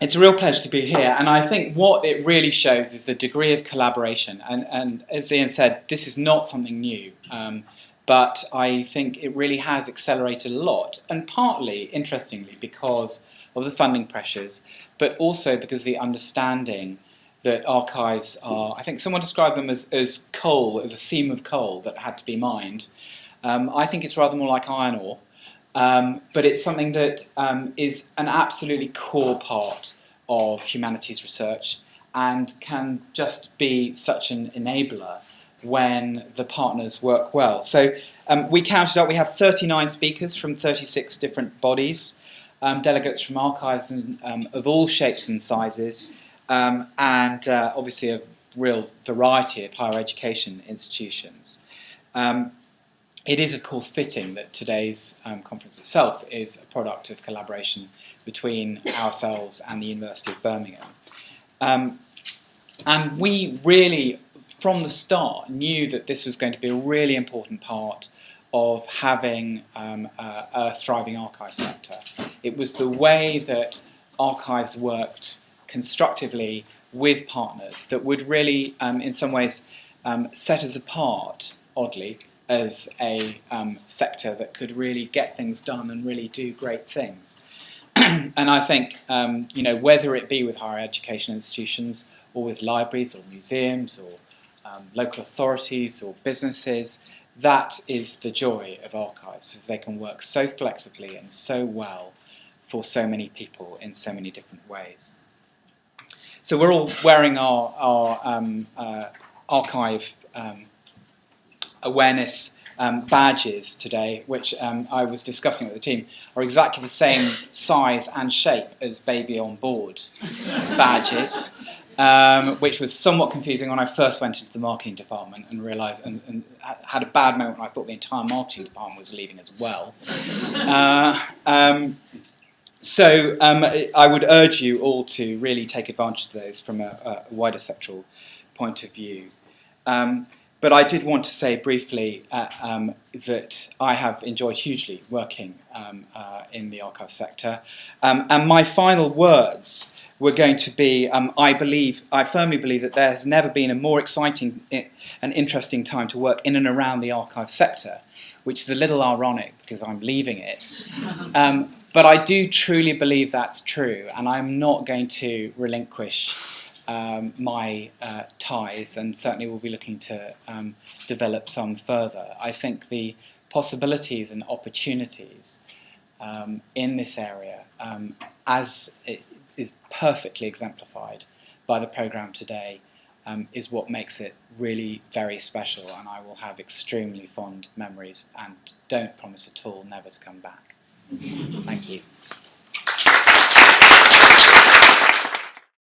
it's a real pleasure to be here, and I think what it really shows is the degree of collaboration. And as Ian said, this is not something new, but I think it really has accelerated a lot, and partly, interestingly, because of the funding pressures, but also because of the understanding that archives are, I think someone described them as coal, as a seam of coal that had to be mined. I think it's rather more like iron ore. But it's something that is an absolutely core part of humanities research and can just be such an enabler when the partners work well. So we counted up, we have 39 speakers from 36 different bodies, delegates from archives of all shapes and sizes, and obviously a real variety of higher education institutions. It is, of course, fitting that today's conference itself is a product of collaboration between ourselves and the University of Birmingham. And we really, from the start, knew that this was going to be a really important part of having a thriving archive sector. It was the way that archives worked constructively with partners that would really, in some ways, set us apart, oddly, as a sector that could really get things done and really do great things. And I think, whether it be with higher education institutions or with libraries or museums or local authorities or businesses, that is the joy of archives, is they can work so flexibly and so well for so many people in so many different ways. So we're all wearing our archive awareness badges today, which I was discussing with the team, are exactly the same size and shape as Baby on Board badges, which was somewhat confusing when I first went into the marketing department and realised and had a bad moment when I thought the entire marketing department was leaving as well. So I would urge you all to really take advantage of those from a wider sectoral point of view. But I did want to say briefly that I have enjoyed hugely working in the archive sector. And my final words were going to be, I firmly believe that there has never been a more exciting and interesting time to work in and around the archive sector, which is a little ironic because I'm leaving it. But I do truly believe that's true, and I'm not going to relinquish my ties, and certainly will be looking to develop some further. I think the possibilities and opportunities in this area, as it is perfectly exemplified by the programme today, is what makes it really very special, and I will have extremely fond memories and don't promise at all never to come back. Thank you.